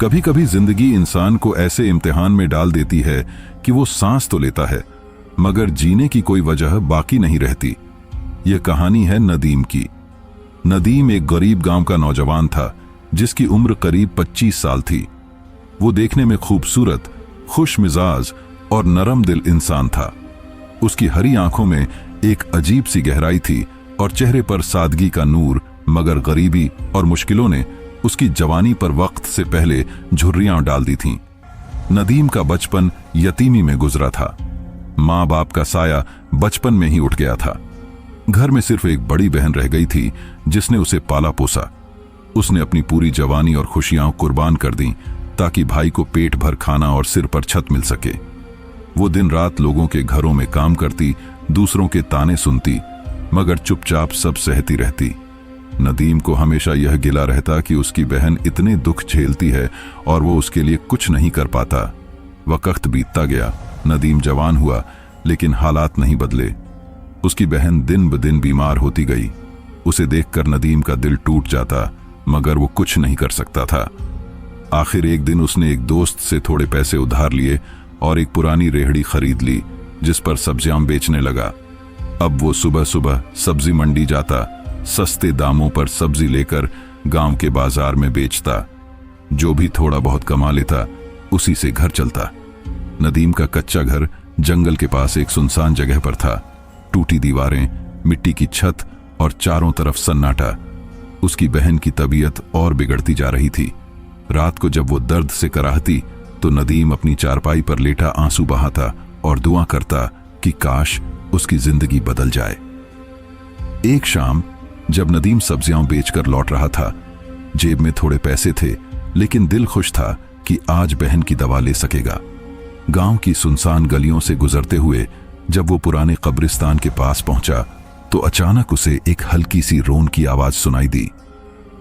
कभी कभी जिंदगी इंसान को ऐसे इम्तिहान में डाल देती है कि वो सांस तो लेता है मगर जीने की कोई वजह बाकी नहीं रहती। यह कहानी है नदीम की। नदीम एक गरीब गांव का नौजवान था जिसकी उम्र करीब 25 साल थी। वो देखने में खूबसूरत, खुश मिजाज और नरम दिल इंसान था। उसकी हरी आंखों में एक अजीब सी गहराई थी और चेहरे पर सादगी का नूर, मगर गरीबी और मुश्किलों ने उसकी जवानी पर वक्त से पहले झुर्रियां डाल दी थीं। नदीम का बचपन यतीमी में गुजरा था। माँ बाप का साया बचपन में ही उठ गया था। घर में सिर्फ एक बड़ी बहन रह गई थी जिसने उसे पाला पोसा। उसने अपनी पूरी जवानी और खुशियां कुर्बान कर दी ताकि भाई को पेट भर खाना और सिर पर छत मिल सके। वो दिन रात लोगों के घरों में काम करती, दूसरों के ताने सुनती, मगर चुपचाप सब सहती रहती। नदीम को हमेशा यह गिला रहता कि उसकी बहन इतने दुख झेलती है और वो उसके लिए कुछ नहीं कर पाता। वक्त बीतता गया, नदीम जवान हुआ, लेकिन हालात नहीं बदले। उसकी बहन दिन ब दिन बीमार होती गई। उसे देखकर नदीम का दिल टूट जाता, मगर वो कुछ नहीं कर सकता था। आखिर एक दिन उसने एक दोस्त से थोड़े पैसे उधार लिए और एक पुरानी रेहड़ी खरीद ली जिस पर सब्जियां बेचने लगा। अब वो सुबह सुबह सब्जी मंडी जाता, सस्ते दामों पर सब्जी लेकर गांव के बाजार में बेचता। जो भी थोड़ा बहुत कमा लेता उसी से घर चलता। नदीम का कच्चा घर जंगल के पास एक सुनसान जगह पर था। टूटी दीवारें, मिट्टी की छत और चारों तरफ सन्नाटा। उसकी बहन की तबीयत और बिगड़ती जा रही थी। रात को जब वो दर्द से कराहती तो नदीम अपनी चारपाई पर लेटा आंसू बहाता और दुआ करता कि काश उसकी जिंदगी बदल जाए। एक शाम जब नदीम सब्जियां बेचकर लौट रहा था, जेब में थोड़े पैसे थे, लेकिन दिल खुश था कि आज बहन की दवा ले सकेगा। गांव की सुनसान गलियों से गुजरते हुए जब वो पुराने कब्रिस्तान के पास पहुंचा तो अचानक उसे एक हल्की सी रोन की आवाज सुनाई दी।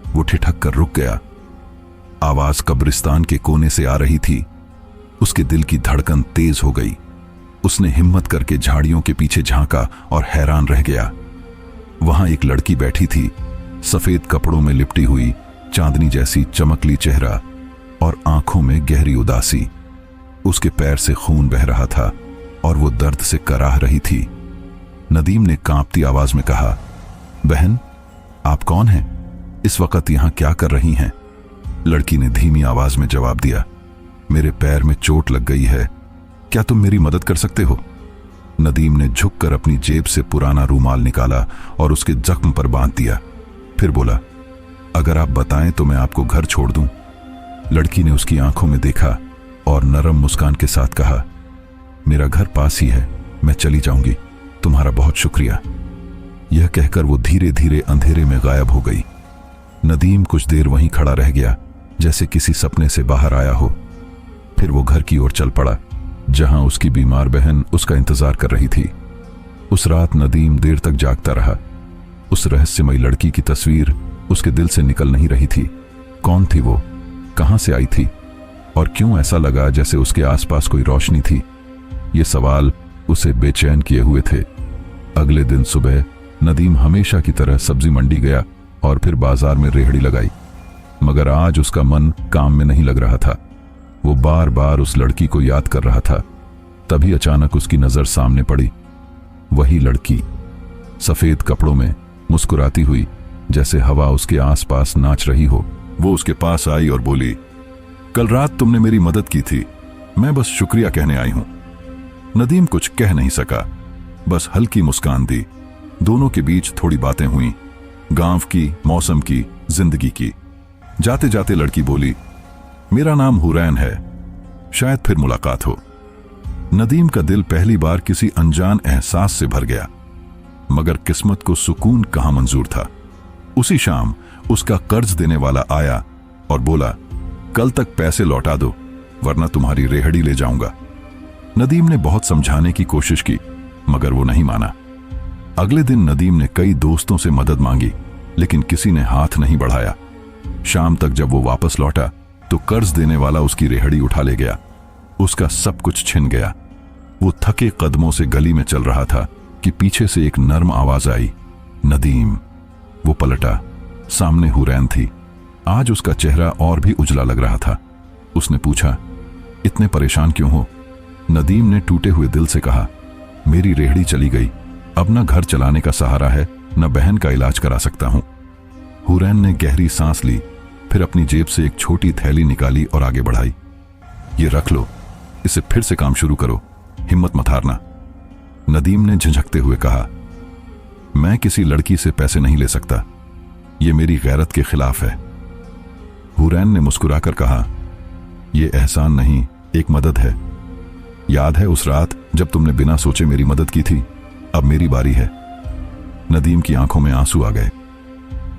वो ठिठक कर रुक गया। आवाज कब्रिस्तान के कोने से आ रही थी। उसके दिल की धड़कन तेज हो गई। उसने हिम्मत करके झाड़ियों के पीछे झांका और हैरान रह गया। वहां एक लड़की बैठी थी, सफेद कपड़ों में लिपटी हुई, चांदनी जैसी चमकली चेहरा और आंखों में गहरी उदासी। उसके पैर से खून बह रहा था और वो दर्द से कराह रही थी। नदीम ने कांपती आवाज में कहा, बहन, आप कौन हैं? इस वक्त यहां क्या कर रही हैं? लड़की ने धीमी आवाज में जवाब दिया, मेरे पैर में चोट लग गई है, क्या तुम मेरी मदद कर सकते हो? नदीम ने झुककर अपनी जेब से पुराना रूमाल निकाला और उसके जख्म पर बांध दिया। फिर बोला, अगर आप बताएं तो मैं आपको घर छोड़ दूं। लड़की ने उसकी आंखों में देखा और नरम मुस्कान के साथ कहा, मेरा घर पास ही है, मैं चली जाऊंगी, तुम्हारा बहुत शुक्रिया। यह कहकर वो धीरे धीरे अंधेरे में गायब हो गई। नदीम कुछ देर वहीं खड़ा रह गया, जैसे किसी सपने से बाहर आया हो। फिर वो घर की ओर चल पड़ा, जहां उसकी बीमार बहन उसका इंतजार कर रही थी। उस रात नदीम देर तक जागता रहा। उस रहस्यमयी लड़की की तस्वीर उसके दिल से निकल नहीं रही थी। कौन थी वो? कहां से आई थी? और क्यों ऐसा लगा जैसे उसके आसपास कोई रोशनी थी? ये सवाल उसे बेचैन किए हुए थे। अगले दिन सुबह नदीम हमेशा की तरह सब्जी मंडी गया और फिर बाजार में रेहड़ी लगाई, मगर आज उसका मन काम में नहीं लग रहा था। वो बार बार उस लड़की को याद कर रहा था। तभी अचानक उसकी नजर सामने पड़ी। वही लड़की, सफेद कपड़ों में, मुस्कुराती हुई, जैसे हवा उसके आसपास नाच रही हो। वो उसके पास आई और बोली, कल रात तुमने मेरी मदद की थी, मैं बस शुक्रिया कहने आई हूं। नदीम कुछ कह नहीं सका, बस हल्की मुस्कान दी। दोनों के बीच थोड़ी बातें हुई, गांव की, मौसम की, जिंदगी की। जाते जाते लड़की बोली, मेरा नाम हुरैन है, शायद फिर मुलाकात हो। नदीम का दिल पहली बार किसी अनजान एहसास से भर गया, मगर किस्मत को सुकून कहां मंजूर था। उसी शाम उसका कर्ज देने वाला आया और बोला, कल तक पैसे लौटा दो वरना तुम्हारी रेहड़ी ले जाऊंगा। नदीम ने बहुत समझाने की कोशिश की, मगर वो नहीं माना। अगले दिन नदीम ने कई दोस्तों से मदद मांगी, लेकिन किसी ने हाथ नहीं बढ़ाया। शाम तक जब वो वापस लौटा तो कर्ज देने वाला उसकी रेहड़ी उठा ले गया। उसका सब कुछ छिन गया। वो थके कदमों से गली में चल रहा था कि पीछे से एक नर्म आवाज आई, नदीम। वो पलटा, सामने हुरैन थी। आज उसका चेहरा और भी उजला लग रहा था। उसने पूछा, इतने परेशान क्यों हो? नदीम ने टूटे हुए दिल से कहा, मेरी रेहड़ी चली गई, अब न घर चलाने का सहारा है, न बहन का इलाज करा सकता हूं। हुरैन ने गहरी सांस ली, फिर अपनी जेब से एक छोटी थैली निकाली और आगे बढ़ाई। ये रख लो, इसे फिर से काम शुरू करो, हिम्मत मत हारना। नदीम ने झिझकते हुए कहा, मैं किसी लड़की से पैसे नहीं ले सकता, यह मेरी गैरत के खिलाफ है। हुरैन ने मुस्कुराकर कहा, यह एहसान नहीं, एक मदद है। याद है उस रात जब तुमने बिना सोचे मेरी मदद की थी? अब मेरी बारी है। नदीम की आंखों में आंसू आ गए।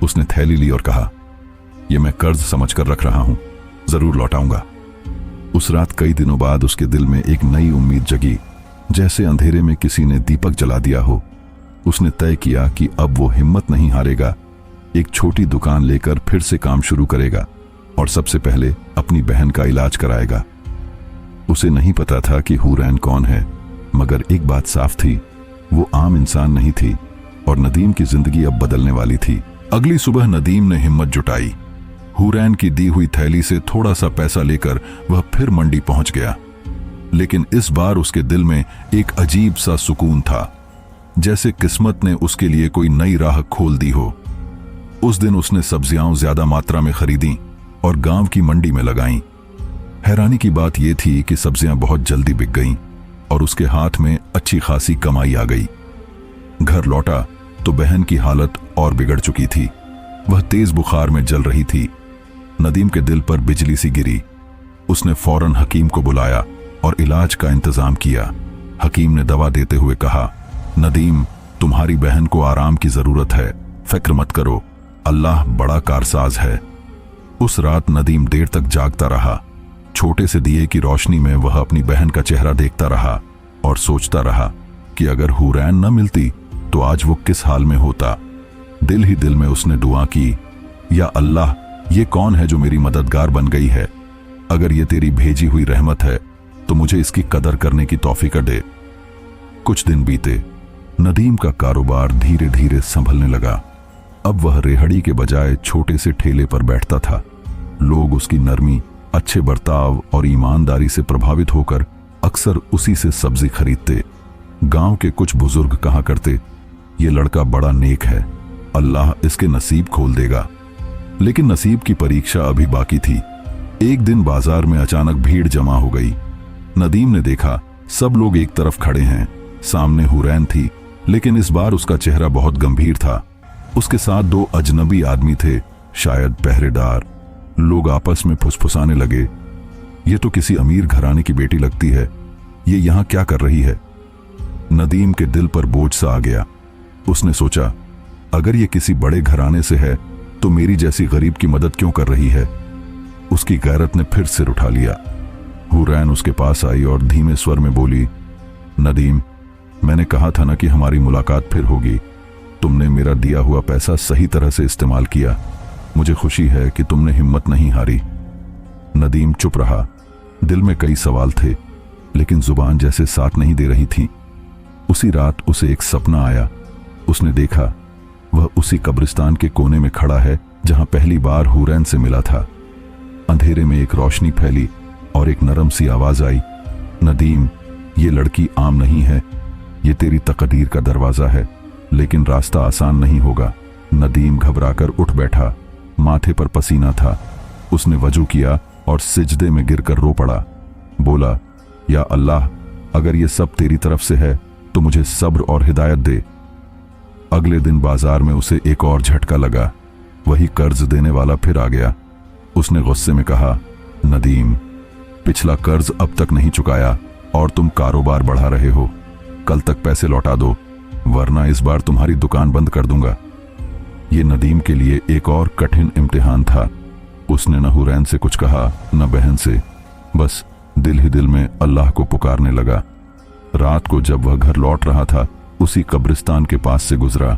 उसने थैली ली और कहा, यह मैं कर्ज समझकर रख रहा हूं, जरूर लौटाऊंगा। उस रात कई दिनों बाद उसके दिल में एक नई उम्मीद जगी, जैसे अंधेरे में किसी ने दीपक जला दिया हो। उसने तय किया कि अब वो हिम्मत नहीं हारेगा, एक छोटी दुकान लेकर फिर से काम शुरू करेगा और सबसे पहले अपनी बहन का इलाज कराएगा। उसे नहीं पता था कि हुरैन कौन है, मगर एक बात साफ थी, वो आम इंसान नहीं थी और नदीम की जिंदगी अब बदलने वाली थी। अगली सुबह नदीम ने हिम्मत जुटाई। हुरैन की दी हुई थैली से थोड़ा सा पैसा लेकर वह फिर मंडी पहुंच गया, लेकिन इस बार उसके दिल में एक अजीब सा सुकून था, जैसे किस्मत ने उसके लिए कोई नई राह खोल दी हो। उस दिन उसने सब्जियां ज्यादा मात्रा में खरीदी और गांव की मंडी में लगाईं। हैरानी की बात यह थी कि सब्जियां बहुत जल्दी बिक गईं और उसके हाथ में अच्छी खासी कमाई आ गई। घर लौटा तो बहन की हालत और बिगड़ चुकी थी, वह तेज बुखार में जल रही थी। नदीम के दिल पर बिजली सी गिरी। उसने फौरन हकीम को बुलाया और इलाज का इंतजाम किया। हकीम ने दवा देते हुए कहा, नदीम, तुम्हारी बहन को आराम की जरूरत है, फिक्र मत करो, अल्लाह बड़ा कारसाज है। उस रात नदीम देर तक जागता रहा। छोटे से दिए की रोशनी में वह अपनी बहन का चेहरा देखता रहा और सोचता रहा कि अगर हुरैन न मिलती तो आज वो किस हाल में होता। दिल ही दिल में उसने दुआ की, या अल्लाह, ये कौन है जो मेरी मददगार बन गई है? अगर ये तेरी भेजी हुई रहमत है तो मुझे इसकी कदर करने की तौफीक दे। कुछ दिन बीते। नदीम का कारोबार धीरे धीरे संभलने लगा। अब वह रेहड़ी के बजाय छोटे से ठेले पर बैठता था। लोग उसकी नरमी, अच्छे बर्ताव और ईमानदारी से प्रभावित होकर अक्सर उसी से सब्जी खरीदते। गांव के कुछ बुजुर्ग कहा करते, ये लड़का बड़ा नेक है, अल्लाह इसके नसीब खोल देगा। लेकिन नसीब की परीक्षा अभी बाकी थी। एक दिन बाजार में अचानक भीड़ जमा हो गई। नदीम ने देखा सब लोग एक तरफ खड़े हैं। सामने हुरैन थी, लेकिन इस बार उसका चेहरा बहुत गंभीर था। उसके साथ दो अजनबी आदमी थे, शायद पहरेदार। लोग आपस में फुसफुसाने लगे, ये तो किसी अमीर घराने की बेटी लगती है, ये यहां क्या कर रही है? नदीम के दिल पर बोझ सा आ गया। उसने सोचा, अगर ये किसी बड़े घराने से है तो मेरी जैसी गरीब की मदद क्यों कर रही है? उसकी गैरत ने फिर सिर उठा लिया। हुरैन उसके पास आई और धीमे स्वर में बोली, नदीम, मैंने कहा था ना कि हमारी मुलाकात फिर होगी। तुमने मेरा दिया हुआ पैसा सही तरह से इस्तेमाल किया। मुझे खुशी है कि तुमने हिम्मत नहीं हारी। नदीम चुप रहा। दिल में कई सवाल थे, लेकिन जुबान जैसे साथ नहीं दे रही थी। उसी रात उसे एक सपना आया। उसने देखा वह उसी कब्रिस्तान के कोने में खड़ा है जहां पहली बार हुरैन से मिला था। अंधेरे में एक रोशनी फैली और एक नरम सी आवाज आई, नदीम, ये लड़की आम नहीं है, ये तेरी तकदीर का दरवाजा है, लेकिन रास्ता आसान नहीं होगा। नदीम घबराकर उठ बैठा। माथे पर पसीना था। उसने वजू किया और सिजदे में गिरकर रो पड़ा। बोला, या अल्लाह, अगर ये सब तेरी तरफ से है तो मुझे सब्र और हिदायत दे। अगले दिन बाजार में उसे एक और झटका लगा। वही कर्ज देने वाला फिर आ गया। उसने गुस्से में कहा, नदीम, पिछला कर्ज अब तक नहीं चुकाया और तुम कारोबार बढ़ा रहे हो। कल तक पैसे लौटा दो, वरना इस बार तुम्हारी दुकान बंद कर दूंगा। ये नदीम के लिए एक और कठिन इम्तिहान था। उसने न हुरैन से कुछ कहा, न बहन से, बस दिल ही दिल में अल्लाह को पुकारने लगा। रात को जब वह घर लौट रहा था, उसी कब्रिस्तान के पास से गुजरा।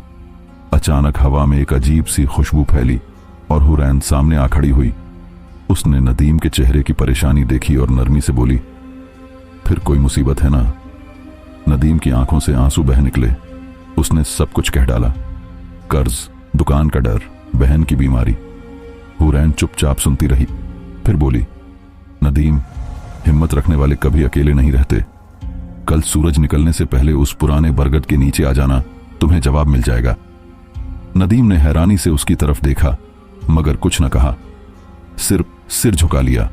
अचानक हवा में एक अजीब सी खुशबू फैली और हुरैन सामने आ खड़ी हुई। उसने नदीम के चेहरे की परेशानी देखी और नरमी से बोली, फिर कोई मुसीबत है ना? नदीम की आंखों से आंसू बह निकले। उसने सब कुछ कह डाला, कर्ज, दुकान का डर, बहन की बीमारी। हुरैन चुपचाप सुनती रही, फिर बोली, नदीम, हिम्मत रखने वाले कभी अकेले नहीं रहते। कल सूरज निकलने से पहले उस पुराने बरगद के नीचे आ जाना, तुम्हें जवाब मिल जाएगा। नदीम ने हैरानी से उसकी तरफ देखा मगर कुछ न कहा, सिर्फ सिर झुका लिया।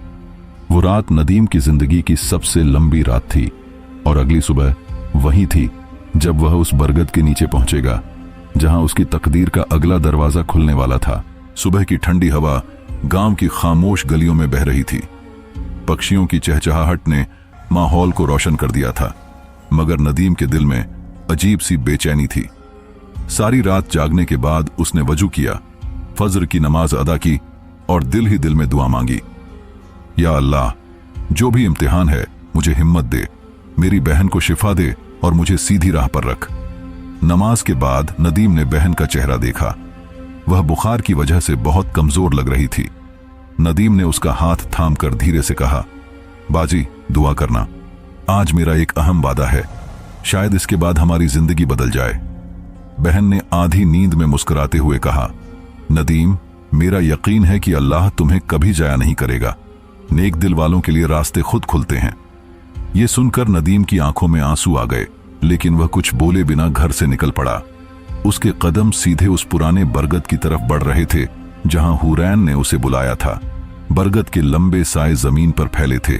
वो रात नदीम की जिंदगी की सबसे लंबी रात थी और अगली सुबह वही थी जब वह उस बरगद के नीचे पहुंचेगा जहां उसकी तकदीर का अगला दरवाजा खुलने वाला था। सुबह की ठंडी हवा गांव की खामोश गलियों में बह रही थी। पक्षियों की चहचहाहट ने माहौल को रोशन कर दिया था, मगर नदीम के दिल में अजीब सी बेचैनी थी। सारी रात जागने के बाद उसने वजू किया, फजर की नमाज अदा की और दिल ही दिल में दुआ मांगी, या अल्लाह, जो भी इम्तिहान है मुझे हिम्मत दे, मेरी बहन को शिफा दे और मुझे सीधी राह पर रख। नमाज के बाद नदीम ने बहन का चेहरा देखा। वह बुखार की वजह से बहुत कमजोर लग रही थी। नदीम ने उसका हाथ थामकर धीरे से कहा, बाजी, दुआ करना, आज मेरा एक अहम वादा है, शायद इसके बाद हमारी जिंदगी बदल जाए। बहन ने आधी नींद में मुस्कुराते हुए कहा, नदीम, मेरा यकीन है कि अल्लाह तुम्हें कभी जाया नहीं करेगा। नेक दिल वालों के लिए रास्ते खुद खुलते हैं। यह सुनकर नदीम की आंखों में आंसू आ गए, लेकिन वह कुछ बोले बिना घर से निकल पड़ा। उसके कदम सीधे उस पुराने बरगद की तरफ बढ़ रहे थे जहां हुरैन ने उसे बुलाया था। बरगद के लंबे साए जमीन पर फैले थे।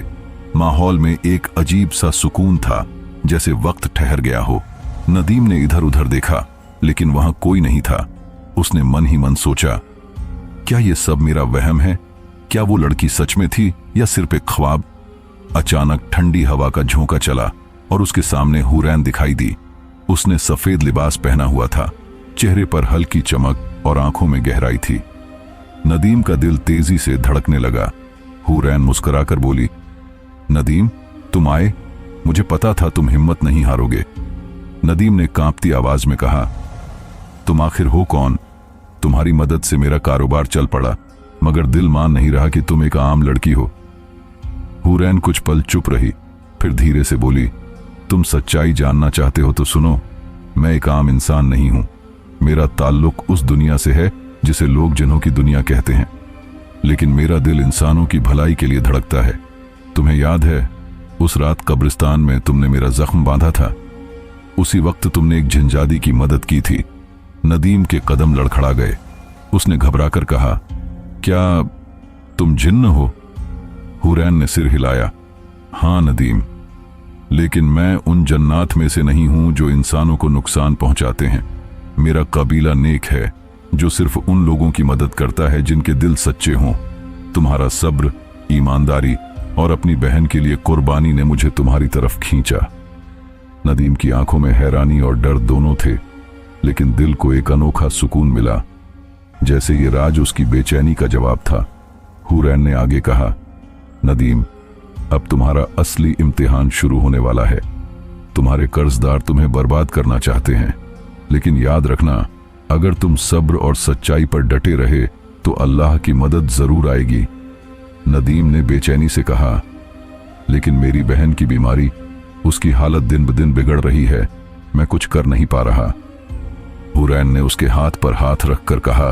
माहौल में एक अजीब सा सुकून था, जैसे वक्त ठहर गया हो। नदीम ने इधर उधर देखा, लेकिन वहां कोई नहीं था। उसने मन ही मन सोचा, क्या यह सब मेरा वहम है? क्या वो लड़की सच में थी या सिर्फ एक ख्वाब? अचानक ठंडी हवा का झोंका चला और उसके सामने हुरैन दिखाई दी। उसने सफेद लिबास पहना हुआ था, चेहरे पर हल्की चमक और आंखों में गहराई थी। नदीम का दिल तेजी से धड़कने लगा। हुरैन मुस्कुराकर बोली, नदीम, तुम आए, मुझे पता था तुम हिम्मत नहीं हारोगे। नदीम ने कांपती आवाज में कहा, तुम आखिर हो कौन? तुम्हारी मदद से मेरा कारोबार चल पड़ा, मगर दिल मान नहीं रहा कि तुम एक आम लड़की हो। हुरैन कुछ पल चुप रही, फिर धीरे से बोली, तुम सच्चाई जानना चाहते हो तो सुनो, मैं एक आम इंसान नहीं हूं। मेरा ताल्लुक उस दुनिया से है जिसे लोग जिन्हों की दुनिया कहते हैं, लेकिन मेरा दिल इंसानों की भलाई के लिए धड़कता है। तुम्हें याद है उस रात कब्रिस्तान में तुमने मेरा जख्म बांधा था? उसी वक्त तुमने एक झंझादी की मदद की थी। नदीम के कदम लड़खड़ा गए। उसने घबराकर कहा, क्या तुम जिन्न हो? हुरैन ने सिर हिलाया, हां नदीम, लेकिन मैं उन जन्नात में से नहीं हूं जो इंसानों को नुकसान पहुंचाते हैं। मेरा कबीला नेक है जो सिर्फ उन लोगों की मदद करता है जिनके दिल सच्चे हों। तुम्हारा सब्र, ईमानदारी और अपनी बहन के लिए कुर्बानी ने मुझे तुम्हारी तरफ खींचा। नदीम की आंखों में हैरानी और डर दोनों थे, लेकिन दिल को एक अनोखा सुकून मिला, जैसे ये राज उसकी बेचैनी का जवाब था। हुरैन ने आगे कहा, नदीम, अब तुम्हारा असली इम्तिहान शुरू होने वाला है। तुम्हारे कर्जदार तुम्हें बर्बाद करना चाहते हैं, लेकिन याद रखना, अगर तुम सब्र और सच्चाई पर डटे रहे तो अल्लाह की मदद जरूर आएगी। नदीम ने बेचैनी से कहा, लेकिन मेरी बहन की बीमारी, उसकी हालत दिन ब दिन बिगड़ रही है, मैं कुछ कर नहीं पा रहा। हुरैन ने उसके हाथ पर हाथ रखकर कहा,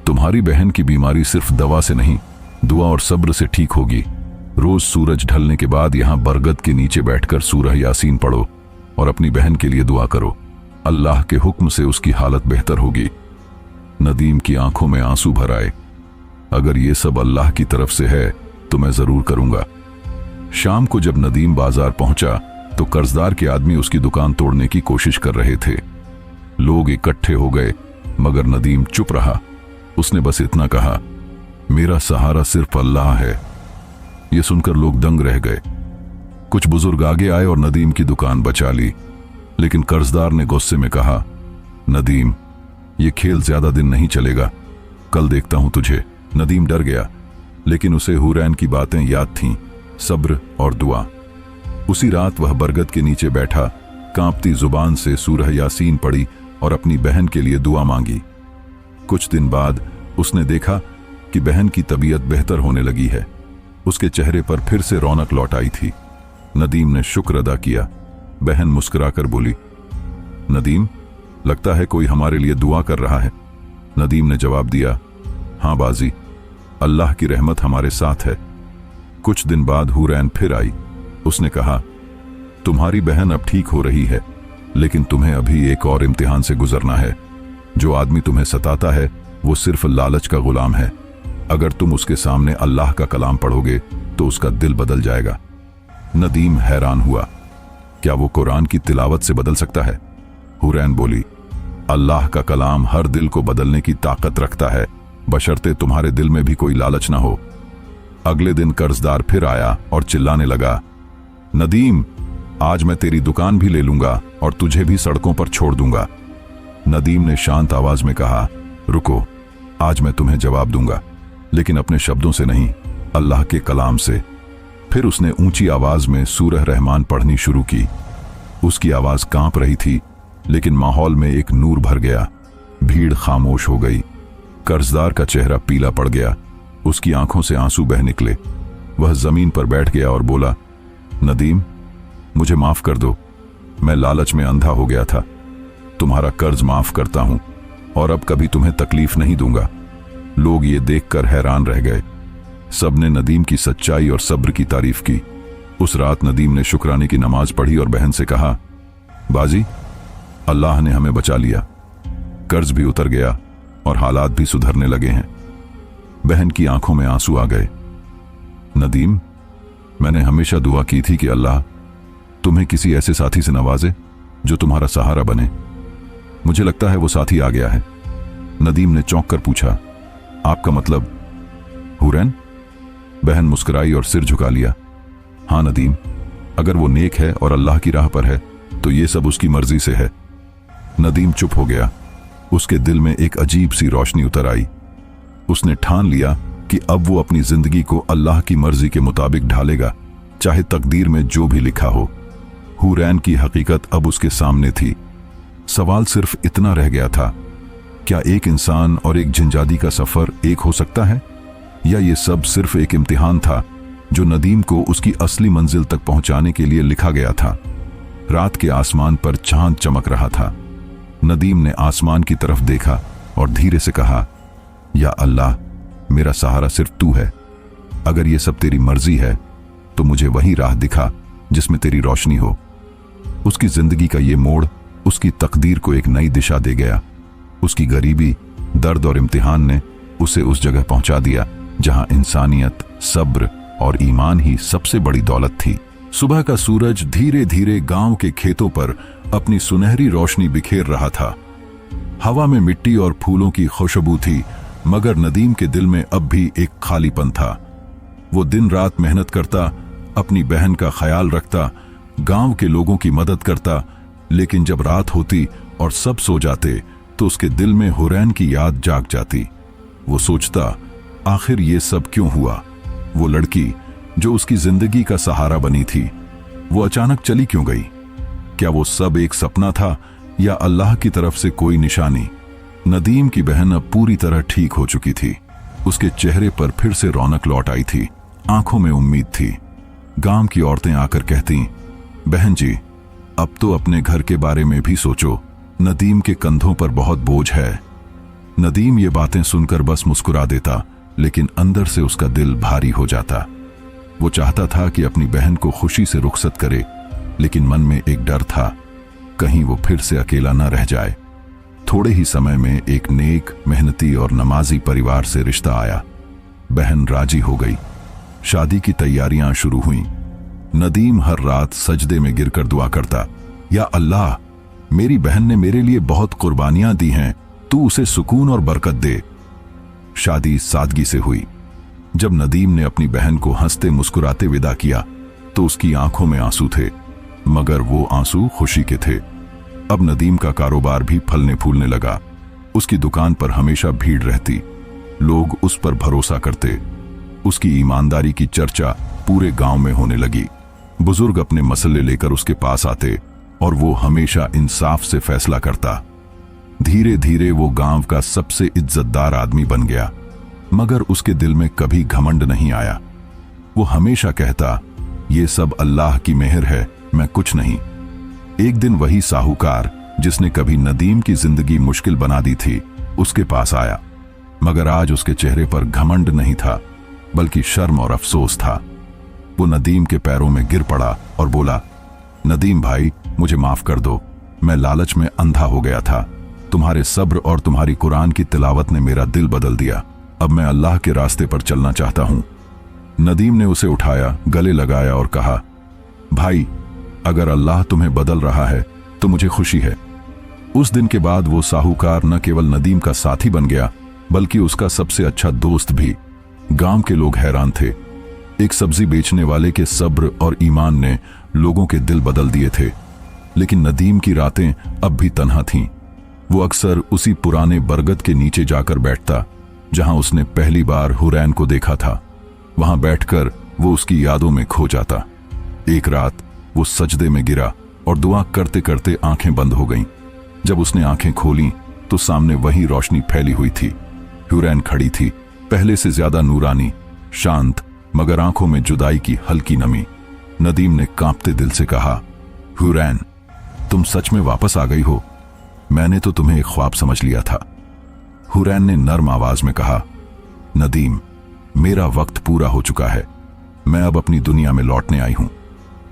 तुम्हारी बहन की बीमारी सिर्फ दवा से नहीं, दुआ और सब्र से ठीक होगी। रोज सूरज ढलने के बाद यहां बरगद के नीचे बैठकर सूरह यासीन पढ़ो और अपनी बहन के लिए दुआ करो। अल्लाह के हुक्म से उसकी हालत बेहतर होगी। नदीम की आंखों में आंसू भर आए। अगर ये सब अल्लाह की तरफ से है तो मैं जरूर करूंगा। शाम को जब नदीम बाजार पहुंचा तो कर्जदार के आदमी उसकी दुकान तोड़ने की कोशिश कर रहे थे। लोग इकट्ठे हो गए, मगर नदीम चुप रहा। उसने बस इतना कहा, मेरा सहारा सिर्फ अल्लाह है। यह सुनकर लोग दंग रह गए। कुछ बुजुर्ग आगे आए और नदीम की दुकान बचा ली, लेकिन कर्जदार ने गुस्से में कहा, नदीम, ये खेल ज्यादा दिन नहीं चलेगा, कल देखता हूं तुझे। नदीम डर गया, लेकिन उसे हुरैन की बातें याद थीं, सब्र और दुआ। उसी रात वह बरगद के नीचे बैठा, कांपती जुबान से सूरह यासीन पढ़ी और अपनी बहन के लिए दुआ मांगी। कुछ दिन बाद उसने देखा कि बहन की तबीयत बेहतर होने लगी है। उसके चेहरे पर फिर से रौनक लौट आई थी। नदीम ने शुक्र अदा किया। बहन मुस्कुराकर बोली, नदीम, लगता है कोई हमारे लिए दुआ कर रहा है। नदीम ने जवाब दिया, हां बाजी, अल्लाह की रहमत हमारे साथ है। कुछ दिन बाद हुरैन फिर आई। उसने कहा, तुम्हारी बहन अब ठीक हो रही है, लेकिन तुम्हें अभी एक और इम्तिहान से गुजरना है। जो आदमी तुम्हें सताता है वो सिर्फ लालच का गुलाम है। अगर तुम उसके सामने अल्लाह का कलाम पढ़ोगे तो उसका दिल बदल जाएगा। नदीम हैरान हुआ, क्या वो कुरान की तिलावत से बदल सकता है? हुरैन बोली, अल्लाह का कलाम हर दिल को बदलने की ताकत रखता है, बशर्ते तुम्हारे दिल में भी कोई लालच ना हो। अगले दिन कर्जदार फिर आया और चिल्लाने लगा, नदीम, आज मैं तेरी दुकान भी ले लूंगा और तुझे भी सड़कों पर छोड़ दूंगा। नदीम ने शांत आवाज में कहा, रुको, आज मैं तुम्हें जवाब दूंगा, लेकिन अपने शब्दों से नहीं, अल्लाह के कलाम से। फिर उसने ऊंची आवाज में सूरह रहमान पढ़नी शुरू की। उसकी आवाज कांप रही थी, लेकिन माहौल में एक नूर भर गया। भीड़ खामोश हो गई। कर्जदार का चेहरा पीला पड़ गया, उसकी आंखों से आंसू बह निकले। वह जमीन पर बैठ गया और बोला, नदीम, मुझे माफ कर दो, मैं लालच में अंधा हो गया था। तुम्हारा कर्ज माफ करता हूं और अब कभी तुम्हें तकलीफ नहीं दूंगा। लोग ये देखकर हैरान रह गए। सबने नदीम की सच्चाई और सब्र की तारीफ की। उस रात नदीम ने शुक्राने की नमाज पढ़ी और बहन से कहा, बाजी, अल्लाह ने हमें बचा लिया, कर्ज भी उतर गया और हालात भी सुधरने लगे हैं। बहन की आंखों में आंसू आ गए। नदीम, मैंने हमेशा दुआ की थी कि अल्लाह तुम्हें किसी ऐसे साथी से नवाजे जो तुम्हारा सहारा बने। मुझे लगता है वो साथी आ गया है। नदीम ने चौंक कर पूछा, आपका मतलब? हुरैन? बहन मुस्कुराई और सिर झुका लिया। हाँ नदीम, अगर वो नेक है और अल्लाह की राह पर है तो ये सब उसकी मर्जी से है। नदीम चुप हो गया। उसके दिल में एक अजीब सी रोशनी उतर आई। उसने ठान लिया कि अब वो अपनी जिंदगी को अल्लाह की मर्जी के मुताबिक ढालेगा, चाहे तकदीर में जो भी लिखा हो। हुरैन की हकीकत अब उसके सामने थी। सवाल सिर्फ इतना रह गया था, क्या एक इंसान और एक जिनजादी का सफर एक हो सकता है, या ये सब सिर्फ एक इम्तिहान था जो नदीम को उसकी असली मंजिल तक पहुंचाने के लिए लिखा गया था। रात के आसमान पर चांद चमक रहा था। नदीम ने आसमान की तरफ देखा और धीरे से कहा, या अल्लाह, मेरा सहारा सिर्फ तू है। अगर ये सब तेरी मर्जी है तो मुझे वही राह दिखा जिसमें तेरी रोशनी हो। उसकी जिंदगी का ये मोड़ उसकी तकदीर को एक नई दिशा दे गया। उसकी गरीबी, दर्द और इम्तिहान ने उसे उस जगह पहुंचा दिया जहां इंसानियत, सब्र और ईमान ही सबसे बड़ी दौलत थी। सुबह का सूरज धीरे धीरे गांव के खेतों पर अपनी सुनहरी रोशनी बिखेर रहा था। हवा में मिट्टी और फूलों की खुशबू थी, मगर नदीम के दिल में अब भी एक खालीपन था। वो दिन रात मेहनत करता, अपनी बहन का ख्याल रखता, गांव के लोगों की मदद करता, लेकिन जब रात होती और सब सो जाते तो उसके दिल में हुरैन की याद जाग जाती। वो सोचता, आखिर ये सब क्यों हुआ? वो लड़की जो उसकी जिंदगी का सहारा बनी थी, वो अचानक चली क्यों गई? क्या वो सब एक सपना था या अल्लाह की तरफ से कोई निशानी? नदीम की बहन अब पूरी तरह ठीक हो चुकी थी। उसके चेहरे पर फिर से रौनक लौट आई थी, आंखों में उम्मीद थी। गांव की औरतें आकर कहती, बहन जी, अब तो अपने घर के बारे में भी सोचो, नदीम के कंधों पर बहुत बोझ है। नदीम ये बातें सुनकर बस मुस्कुरा देता, लेकिन अंदर से उसका दिल भारी हो जाता। वो चाहता था कि अपनी बहन को खुशी से रुखसत करे, लेकिन मन में एक डर था, कहीं वो फिर से अकेला न रह जाए। थोड़े ही समय में एक नेक, मेहनती और नमाजी परिवार से रिश्ता आया। बहन राजी हो गई। शादी की तैयारियां शुरू हुईं। नदीम हर रात सजदे में गिरकर दुआ करता, या अल्लाह, मेरी बहन ने मेरे लिए बहुत कुर्बानियां दी हैं, तू उसे सुकून और बरकत दे। शादी सादगी से हुई। जब नदीम ने अपनी बहन को हंसते मुस्कुराते विदा किया तो उसकी आंखों में आंसू थे, मगर वो आंसू खुशी के थे। अब नदीम का कारोबार भी फलने फूलने लगा। उसकी दुकान पर हमेशा भीड़ रहती, लोग उस पर भरोसा करते। उसकी ईमानदारी की चर्चा पूरे गांव में होने लगी। बुजुर्ग अपने मसले लेकर उसके पास आते और वो हमेशा इंसाफ से फैसला करता। धीरे धीरे वो गांव का सबसे इज्जतदार आदमी बन गया, मगर उसके दिल में कभी घमंड नहीं आया। वो हमेशा कहता, ये सब अल्लाह की मेहर है, मैं कुछ नहीं। एक दिन वही साहूकार जिसने कभी नदीम की जिंदगी मुश्किल बना दी थी, उसके पास आया, मगर आज उसके चेहरे पर घमंड नहीं था, बल्कि शर्म और अफसोस था। वो नदीम के पैरों में गिर पड़ा और बोला, नदीम भाई, मुझे माफ कर दो। मैं लालच में अंधा हो गया था। तुम्हारे सब्र और तुम्हारी कुरान की तिलावत ने मेरा दिल बदल दिया। अब मैं अल्लाह के रास्ते पर चलना चाहता हूं। नदीम ने उसे उठाया, गले लगाया और कहा, भाई, अगर अल्लाह तुम्हें बदल रहा है तो मुझे खुशी है। उस दिन के बाद वो साहूकार न केवल नदीम का साथी बन गया, बल्कि उसका सबसे अच्छा दोस्त भी। गांव के लोग हैरान थे। एक सब्जी बेचने वाले के सब्र और ईमान ने लोगों के दिल बदल दिए थे। लेकिन नदीम की रातें अब भी तन्हा थीं। वो अक्सर उसी पुराने बरगद के नीचे जाकर बैठता जहां उसने पहली बार हुरैन को देखा था। वहां बैठकर वो उसकी यादों में खो जाता। एक रात वो सजदे में गिरा और दुआ करते करते आंखें बंद हो गईं। जब उसने आंखें खोलीं तो सामने वही रोशनी फैली हुई थी। हुरैन खड़ी थी, पहले से ज्यादा नूरानी, शांत, मगर आंखों में जुदाई की हल्की नमी। नदीम ने कांपते दिल से कहा, हुरैन, तुम सच में वापस आ गई हो। मैंने तो तुम्हें एक ख्वाब समझ लिया था। हुरैन ने नर्म आवाज में कहा, नदीम, मेरा वक्त पूरा हो चुका है। मैं अब अपनी दुनिया में लौटने आई हूं।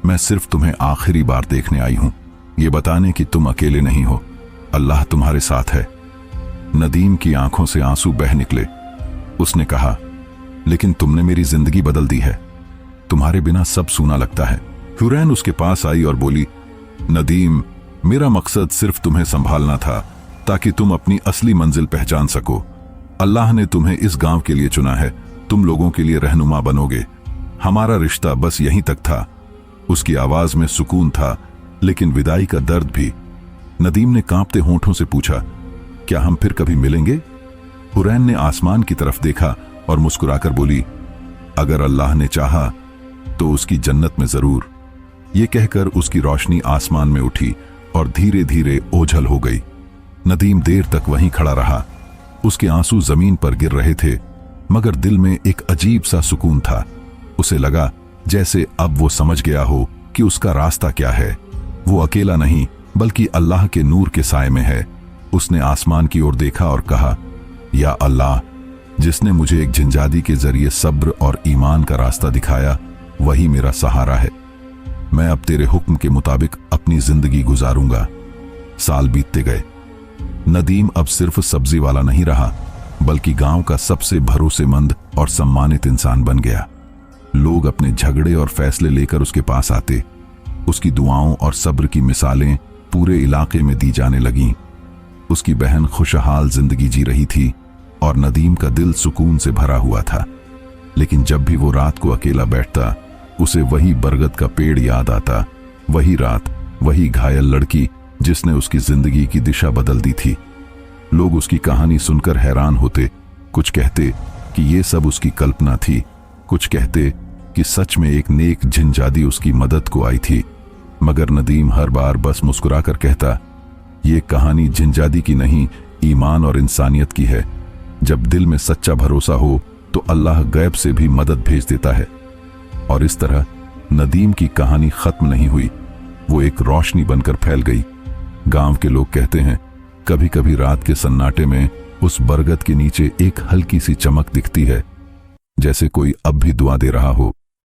मैं सिर्फ तुम्हें आखिरी बार देखने आई हूं, ये बताने कि तुम अकेले नहीं हो। अल्लाह तुम्हारे साथ है। नदीम की आंखों से आंसू बह निकले। उसने कहा, लेकिन तुमने मेरी जिंदगी बदल दी है। तुम्हारे बिना सब सूना लगता है। हुरैन उसके पास आई और बोली, नदीम, मेरा मकसद सिर्फ तुम्हें संभालना था ताकि तुम अपनी असली मंजिल पहचान सको। अल्लाह ने तुम्हें इस गांव के लिए चुना है। तुम लोगों के लिए रहनुमा बनोगे। हमारा रिश्ता बस यहीं तक था। उसकी आवाज में सुकून था, लेकिन विदाई का दर्द भी। नदीम ने कांपते होंठों से पूछा, क्या हम फिर कभी मिलेंगे? हुरैन ने आसमान की तरफ देखा और मुस्कुराकर बोली, अगर अल्लाह ने चाहा तो उसकी जन्नत में जरूर। ये कहकर उसकी रोशनी आसमान में उठी और धीरे धीरे ओझल हो गई। नदीम देर तक वहीं खड़ा रहा। उसके आंसू जमीन पर गिर रहे थे, मगर दिल में एक अजीब सा सुकून था। उसे लगा जैसे अब वो समझ गया हो कि उसका रास्ता क्या है। वो अकेला नहीं, बल्कि अल्लाह के नूर के साए में है। उसने आसमान की ओर देखा और कहा, या अल्लाह, जिसने मुझे एक जिंजादी के जरिए सब्र और ईमान का रास्ता दिखाया, वही मेरा सहारा है। मैं अब तेरे हुक्म के मुताबिक अपनी जिंदगी गुजारूंगा। साल बीतते गए। नदीम अब सिर्फ सब्जी वाला नहीं रहा, बल्कि गांव का सबसे भरोसेमंद और सम्मानित इंसान बन गया। लोग अपने झगड़े और फैसले लेकर उसके पास आते। उसकी दुआओं और सब्र की मिसालें पूरे इलाके में दी जाने लगीं। उसकी बहन खुशहाल जिंदगी जी रही थी और नदीम का दिल सुकून से भरा हुआ था। लेकिन जब भी वो रात को अकेला बैठता, उसे वही बरगद का पेड़ याद आता। वही रात, वही घायल लड़की जिसने उसकी जिंदगी की दिशा बदल दी थी। लोग उसकी कहानी सुनकर हैरान होते। कुछ कहते कि ये सब उसकी कल्पना थी, कुछ कहते कि सच में एक नेक जिनजादी उसकी मदद को आई थी। मगर नदीम हर बार बस मुस्कुराकर कहता, ये कहानी जिनजादी की नहीं, ईमान और इंसानियत की है। जब दिल में सच्चा भरोसा हो तो अल्लाह गैब से भी मदद भेज देता है। और इस तरह नदीम की कहानी खत्म नहीं हुई। वो एक रोशनी बनकर फैल गई। गांव के लोग कहते हैं, कभी कभी रात के सन्नाटे में उस बरगद के नीचे एक हल्की सी चमक दिखती है, जैसे कोई अब भी दुआ दे रहा हो।